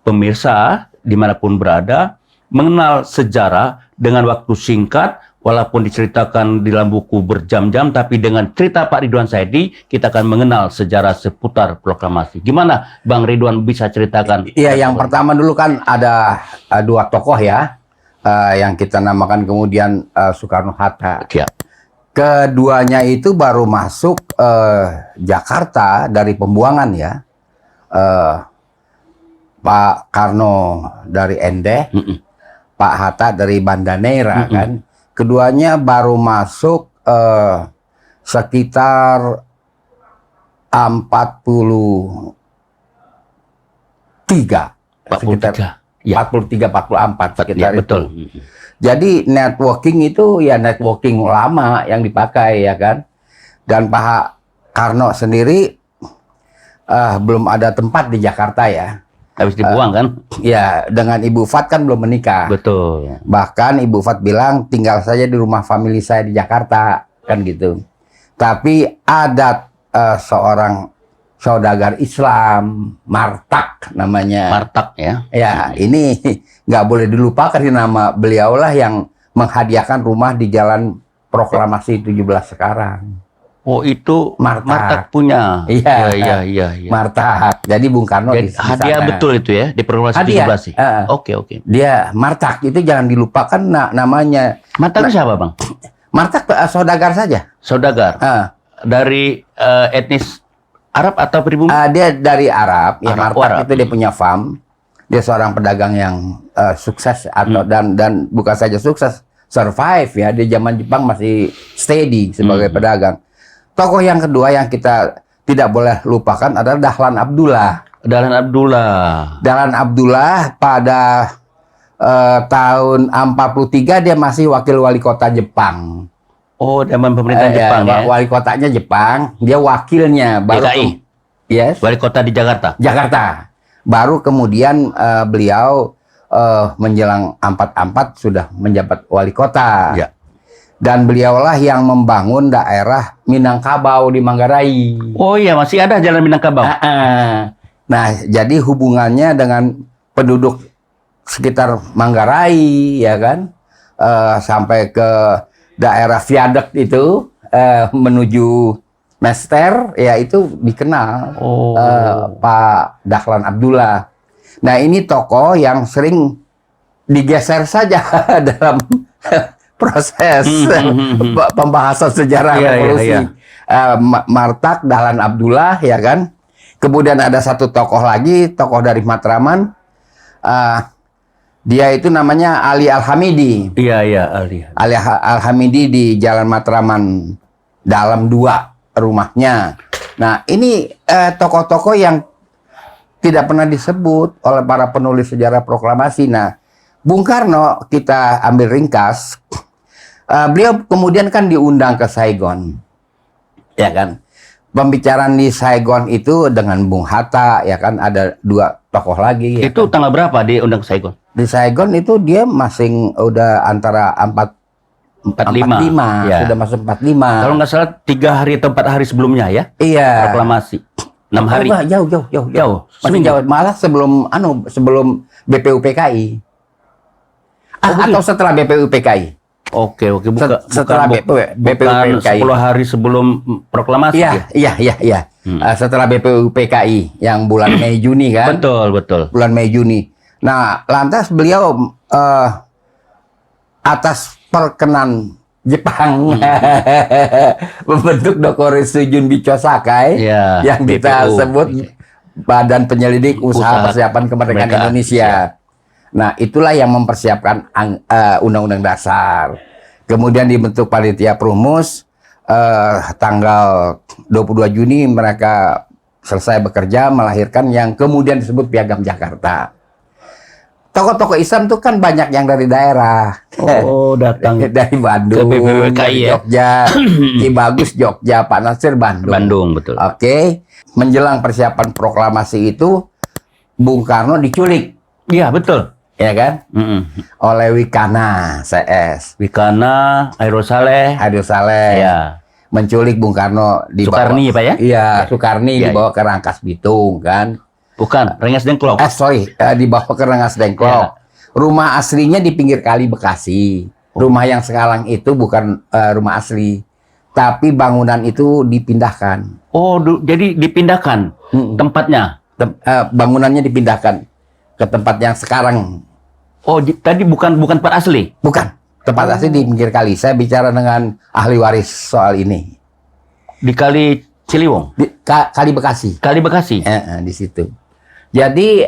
pemirsa dimanapun berada mengenal sejarah dengan waktu singkat, walaupun diceritakan di dalam buku berjam-jam, tapi dengan cerita Pak Ridwan Saidi, kita akan mengenal sejarah seputar proklamasi. Gimana Bang Ridwan bisa ceritakan? Iya, yang pertama dulu kan ada dua tokoh ya, yang kita namakan kemudian Soekarno-Hatta. Ya. Keduanya itu baru masuk Jakarta dari pembuangan ya. Pak Karno dari Endeh, Pak Hatta dari Banda Neira kan. Keduanya baru masuk sekitar 43, 44 sekitar ya, betul. itu. Jadi networking itu ya networking lama yang dipakai ya kan. Dan Pak Karno sendiri belum ada tempat di Jakarta ya. Habis dibuang kan? Ya, dengan Ibu Fat kan belum menikah. Betul. Bahkan Ibu Fat bilang tinggal saja di rumah famili saya di Jakarta, kan gitu. Tapi ada seorang saudagar Islam, Martak namanya. Martak ya? Ya, ini nggak boleh dilupakan, nama beliaulah yang menghadiahkan rumah di Jalan Proklamasi 17 sekarang. Oh, itu Martak punya. Iya. Martak. Jadi Bung Karno di hadiah sana. Betul itu ya di proklamasi 17 sih. Oke. Dia Martak itu jangan dilupakan namanya. Martak siapa Bang? Martak saudagar saja. Saudagar. Dari etnis Arab atau pribumi? Dia dari Arab. Ya, Arab, Martak itu dia punya farm. Dia seorang pedagang yang sukses atau dan bukan saja sukses, survive ya. Di zaman Jepang masih steady sebagai pedagang. Tokoh yang kedua yang kita tidak boleh lupakan adalah Dahlan Abdullah. Dahlan Abdullah pada tahun 43 dia masih wakil wali kota Jepang. Oh, zaman pemerintahan Jepang ya. Wali kotanya Jepang, dia wakilnya. Baru DKI. Yes. Wali kota di Jakarta. Baru kemudian beliau menjelang 44 sudah menjabat wali kota. Ya. Dan beliaulah yang membangun daerah Minangkabau di Manggarai. Oh iya, masih ada jalan Minangkabau. Nah, jadi hubungannya dengan penduduk sekitar Manggarai, ya kan, sampai ke daerah Viaduct itu menuju Mester, ya itu dikenal Pak Dahlan Abdullah. Nah, ini tokoh yang sering digeser saja dalam proses pembahasan sejarah revolusi. Martak, Dahlan Abdullah, ya kan. Kemudian ada satu tokoh lagi, tokoh dari Matraman. Dia itu namanya Ali Al-Hamidi. Iya, Ali. Ali Al-Hamidi di Jalan Matraman Dalam 2 rumahnya. Nah, ini tokoh-tokoh yang tidak pernah disebut oleh para penulis sejarah proklamasi. Nah, Bung Karno kita ambil ringkas. Beliau kemudian kan diundang ke Saigon, ya kan. Pembicaraan di Saigon itu dengan Bung Hatta, ya kan, ada 2 tokoh lagi. Itu ya kan? Tanggal berapa diundang ke Saigon? Di Saigon itu dia masing udah antara 45, ya. Sudah masuk 45. Kalau nggak salah 3 hari atau 4 hari sebelumnya ya? Iya. Proklamasi. 6 hari. Jauh. Masih jauh. Malah sebelum BPUPKI. Atau setelah BPUPKI. Oke. Setelah BPUPKI. 10 hari sebelum proklamasi. Iya. Setelah BPUPKI yang bulan Mei Juni kan? Betul. Bulan Mei Juni. Nah, lantas beliau atas perkenan Jepang membentuk Dokuritsu Junbicho Sakai yang kita sebut Badan Penyelidik Usaha Persiapan Kemerdekaan Indonesia. Nah, itulah yang mempersiapkan Undang-Undang Dasar. Kemudian dibentuk Panitia Perumus, tanggal 22 Juni mereka selesai bekerja, melahirkan yang kemudian disebut Piagam Jakarta. Tokoh-tokoh Islam itu kan banyak yang dari daerah. Oh, datang dari Bandung, dari Jogja, Ki Bagus Jogja, Pak Nasir Bandung. Betul. Oke. Menjelang persiapan proklamasi itu, Bung Karno diculik. Iya, betul. Ya kan? Oleh Wikana CS. Wikana, Hairul Saleh. Ya. Menculik Bung Karno di Soekarni, Pak ya? Iya, Soekarni dibawa ke Rangkas Bitung kan. Bukan, Rengas Dengklok. Dibawa ke Rengas Dengklok. Rumah aslinya di pinggir kali Bekasi. Rumah yang sekarang itu bukan rumah asli, tapi bangunan itu dipindahkan. Oh, jadi dipindahkan tempatnya? Bangunannya dipindahkan ke tempat yang sekarang. Oh, tadi bukan tempat asli? Bukan, tempat asli di pinggir kali. Saya bicara dengan ahli waris soal ini. Di Kali Ciliwung? Kali Bekasi. Kali Bekasi? Di situ. Jadi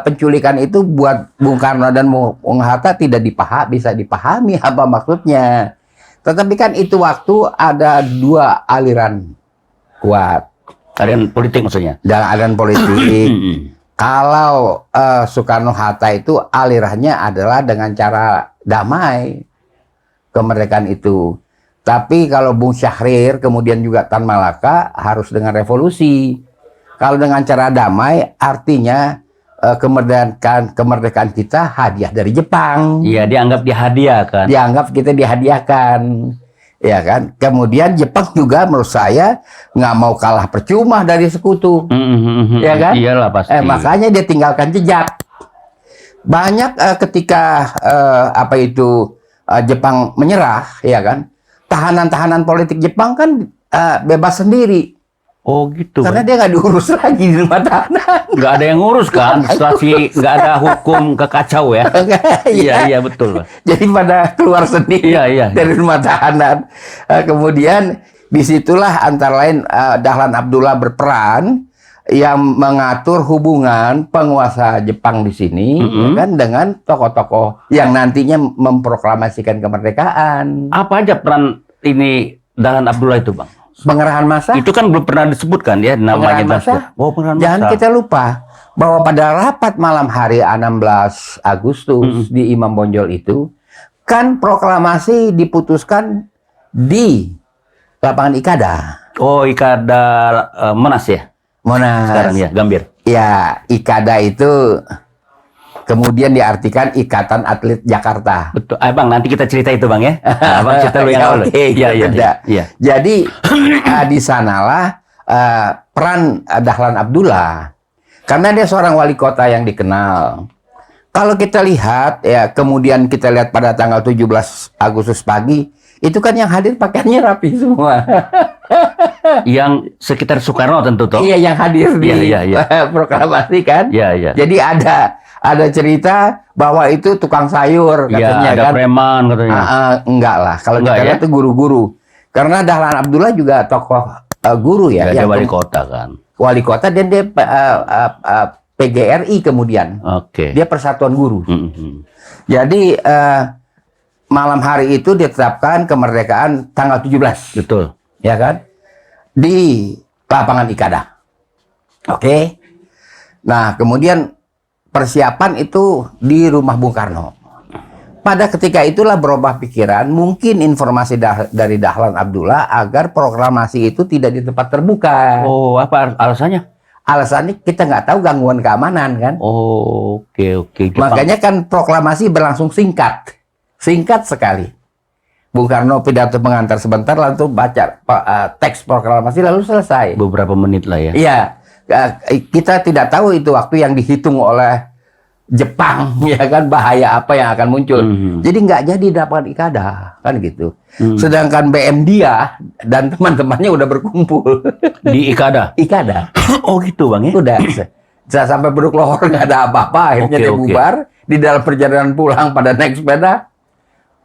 penculikan itu buat Bung Karno dan Bung Hatta tidak bisa dipahami apa maksudnya. Tetapi kan itu waktu ada dua aliran kuat. Aliran politik maksudnya? Dan aliran politik. Kalau Soekarno-Hatta itu alirannya adalah dengan cara damai kemerdekaan itu. Tapi kalau Bung Syahrir kemudian juga Tan Malaka harus dengan revolusi. Kalau dengan cara damai artinya kemerdekaan kita hadiah dari Jepang. Iya, dianggap dihadiahkan. Dianggap kita dihadiahkan. Ya kan, kemudian Jepang juga menurut saya nggak mau kalah percuma dari sekutu, ya kan? Iyalah pasti. Makanya dia tinggalkan jejak. Banyak ketika Jepang menyerah, ya kan? Tahanan-tahanan politik Jepang kan bebas sendiri. Oh gitu. Karena dia nggak diurus lagi di rumah tahanan. Nggak ada yang ngurus kan, nggak ada hukum kekacau ya. Iya betul. Jadi pada keluar sendiri dari rumah tahanan. Kemudian disitulah antara lain Dahlan Abdullah berperan yang mengatur hubungan penguasa Jepang di sini, ya kan, dengan tokoh-tokoh yang nantinya memproklamasikan kemerdekaan. Apa aja peran ini Dahlan Abdullah itu, Bang? Pengerahan massa itu kan belum pernah disebutkan ya namanya. Pengerahan massa. Jangan kita lupa bahwa pada rapat malam hari 16 Agustus di Imam Bonjol itu kan proklamasi diputuskan di lapangan Ikada. Oh, Ikada Monas ya? Monas. Sekarang ya, Gambir. Ya, Ikada itu kemudian diartikan Ikatan Atlet Jakarta. Betul. Bang, nanti kita cerita itu, Bang ya. Bang cerita lu yang awal. Iya. Jadi di sanalah peran Dahlan Abdullah. Karena dia seorang wali kota yang dikenal. Kalau kita lihat ya, kemudian kita lihat pada tanggal 17 Agustus pagi, itu kan yang hadir pakaiannya rapi semua. Yang sekitar Soekarno tentu toh. Iya, yang hadir di proklamasi kan. Iya. Jadi ada cerita bahwa itu tukang sayur katanya, ada kan. preman katanya. Enggak lah, kalau kita lihat itu guru-guru. Karena Dahlan Abdullah juga tokoh guru ya. Dia wali kota kan. Wali kota dan dia PGRI kemudian. Oke. Dia Persatuan Guru. Jadi malam hari itu ditetapkan kemerdekaan tanggal 17. Betul. Ya kan? Di lapangan Ikada. Oke. Nah, kemudian persiapan itu di rumah Bung Karno. Pada ketika itulah berubah pikiran, mungkin informasi dari Dahlan Abdullah agar proklamasi itu tidak di tempat terbuka. Oh, apa alasannya? Alasannya kita nggak tahu gangguan keamanan kan. Oh, oke. Makanya kan proklamasi berlangsung singkat sekali. Bung Karno pidato pengantar sebentar, lalu baca teks proklamasi lalu selesai. Beberapa menit lah ya. Iya, kita tidak tahu itu waktu yang dihitung oleh Jepang, ya kan, bahaya apa yang akan muncul. Jadi nggak jadi dapat Ikada, kan gitu. Sedangkan BM dia dan teman-temannya udah berkumpul di Ikada. Oh gitu, Bang ya. Udah. Sampai beruk lohor nggak ada apa-apa, akhirnya dia bubar. Di dalam perjalanan pulang pada naik sepeda,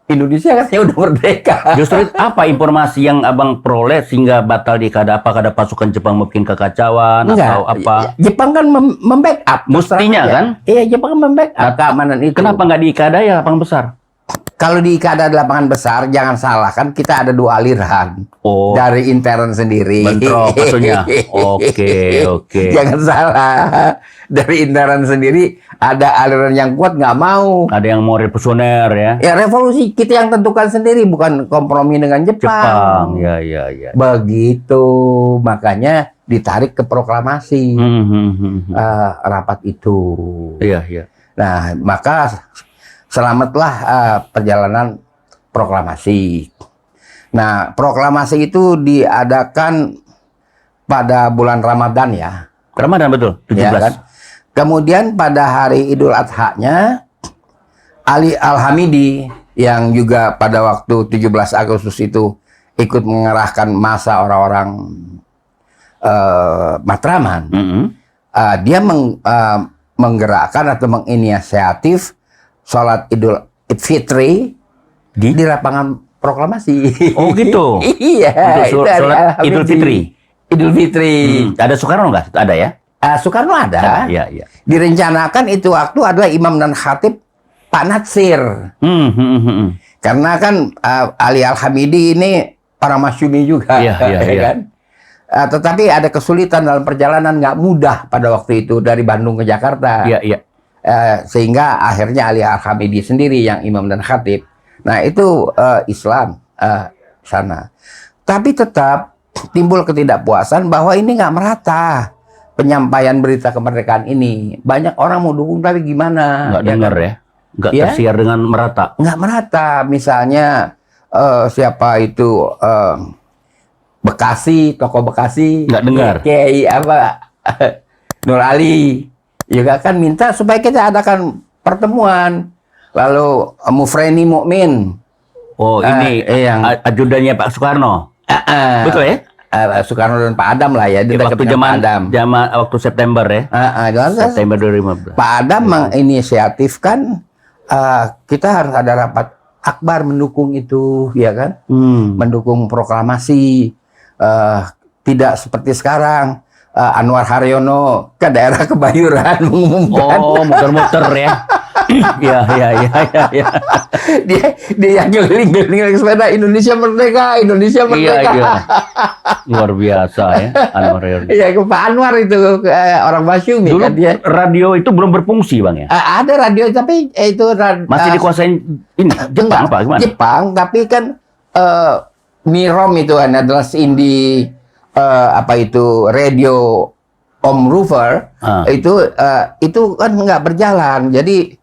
Indonesia katanya udah merdeka. Justru apa informasi yang Abang peroleh sehingga batal di Ikada? Apakah ada pasukan Jepang bikin kekacauan? Enggak. Atau apa? Jepang kan membackup. Mestinya kan? Iya, Jepang membackup keamanan itu. Kenapa nggak di Ikada ya lapangan besar? Kalau di Ikada di lapangan besar, jangan salah, kan kita ada dua aliran. Oh. Dari intern sendiri. Bentrok maksudnya. Oke. Jangan salah. Dari intern sendiri ada aliran yang kuat nggak mau. Ada yang mau revolusioner ya. Ya revolusi kita yang tentukan sendiri, bukan kompromi dengan Jepang. Ya. Begitu, makanya ditarik ke proklamasi rapat itu. Iya. Nah, maka selamatlah perjalanan proklamasi. Nah, proklamasi itu diadakan pada bulan Ramadan ya. Ramadan betul, 17. Ya kan? Kemudian pada hari Idul Adha-nya Ali Al-Hamidi yang juga pada waktu 17 Agustus itu ikut mengerahkan massa orang-orang Matraman. Dia menggerakkan atau menginisiatif sholat Idul Fitri di lapangan proklamasi. Oh gitu. Iya. Untuk sholat Idul Fitri. Idul Fitri. Ada Soekarno nggak? Ada ya? Soekarno ada. Ya, ya. Direncanakan itu waktu adalah imam dan khatib Pak Natsir. Karena kan Ali Al-Hamidi ini orang Masyumi juga. Iya. Kan? Tetapi ada kesulitan dalam perjalanan, nggak mudah pada waktu itu dari Bandung ke Jakarta. Iya. Sehingga akhirnya Ali Al-Hamidi sendiri yang imam dan khatib. Nah itu Islam sana. Tapi tetap timbul ketidakpuasan bahwa ini nggak merata penyampaian berita kemerdekaan ini. Banyak orang mau dukung tapi gimana? Nggak dengar ya? Nggak tersiar dengan merata? Nggak merata. Misalnya siapa itu Bekasi, tokoh Bekasi. Nggak dengar. Kiai apa? Nur Ali. Juga kan minta supaya kita adakan pertemuan. Lalu Mufreni Mukmin. Oh ini yang ajudannya Pak Soekarno. Betul ya? Soekarno dan Pak Adam lah ya. Waktu waktu September ya. September 2015. Pak Adam menginisiatifkan kita harus ada rapat akbar mendukung itu, ya kan? Mendukung proklamasi. Tidak seperti sekarang. Anwar Haryono ke daerah Kebayuran mengumumkan. Oh, muter-muter ya. Iya. Dia yang keliling-keliling sepeda Indonesia merdeka. Iya. Luar biasa ya Anwar Haryono. Iya, Pak Anwar itu orang Masyumi. Dulu kan dia. Radio itu belum berfungsi Bang ya? Ada radio tapi itu masih dikuasain ini Jepang apa gimana? Jepang, tapi kan Mirom itu adalah Indi radio Om Rover itu kan nggak berjalan. Jadi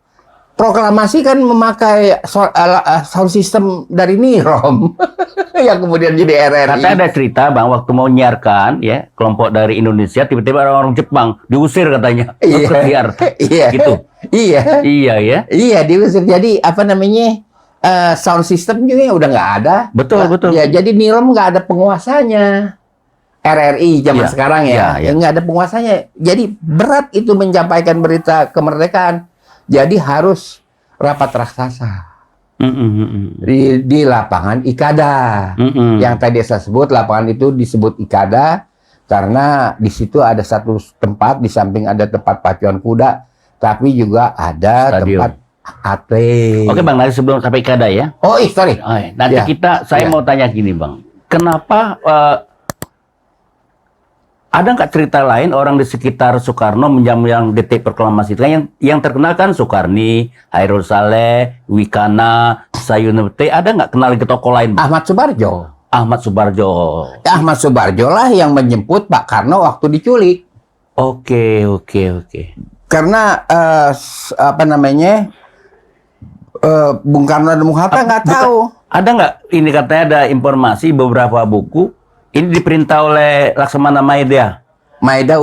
proklamasi kan memakai sound system dari Mirom yang kemudian jadi RRI. Katanya ada cerita Bang waktu mau nyiarkan ya kelompok dari Indonesia tiba-tiba orang Jepang diusir katanya. Iya. Gitu. Iya. Iya ya. Iya diusir. Jadi apa namanya? Sound system juga udah nggak ada. Betul. Ya, jadi Mirom nggak ada penguasanya. RRI zaman sekarang ya, nggak ada penguasanya. Jadi berat itu menyampaikan berita kemerdekaan. Jadi harus rapat raksasa di lapangan Ikada. Yang tadi saya sebut lapangan itu disebut Ikada karena di situ ada satu tempat, di samping ada tempat pacuan kuda, tapi juga ada tempat atlet. Oke Bang, nanti sebelum sampai Ikada ya. Oh, sorry. Nanti saya mau tanya gini Bang, kenapa ada nggak cerita lain orang di sekitar Soekarno menjelang detik proklamasi itu? Yang terkenal kan Soekarni, Hairul Saleh, Wikana, Sayunute. Ada nggak kenal ke tokoh lain? Ahmad Subarjo. Ahmad Subarjo lah yang menjemput Pak Karno waktu diculik. Oke. Karena Bung Karno dan Bung Hatta nggak tahu. Ada nggak? Ini katanya ada informasi beberapa buku. Ini diperintah oleh Laksamana Maeda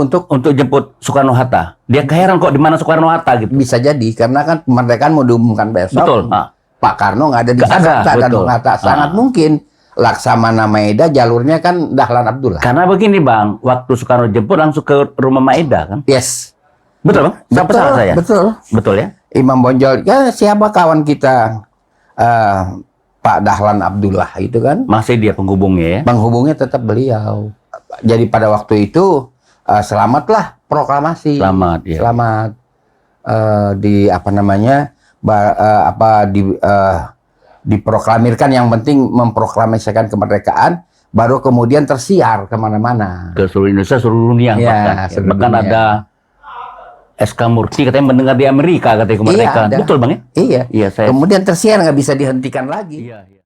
untuk jemput Soekarno Hatta. Dia keheran kok di mana Soekarno Hatta gitu. Bisa jadi karena kan kemerdekaan mau diumumkan besok. Betul. Pak Karno nggak ada di Jakarta dan Bung Hatta. Sangat mungkin Laksamana Maeda jalurnya kan Dahlan Abdullah. Karena begini Bang, waktu Soekarno jemput langsung ke rumah Maeda kan? Yes. Betul Bang? Salah saya? Betul ya? Imam Bonjol, ya siapa kawan kita Pak Dahlan Abdullah itu kan? Masih dia penghubungnya ya? Penghubungnya tetap beliau. Jadi pada waktu itu selamatlah proklamasi. Selamat ya. Selamat diproklamirkan, yang penting memproklamasikan kemerdekaan, baru kemudian tersiar kemana-mana. Ke seluruh Indonesia, seluruh dunia ya, bahkan ada SK Murti katanya mendengar di Amerika katanya kemerdekaan. Iya, betul Bang ya? Iya. Kemudian tersiar nggak bisa dihentikan lagi. Iya.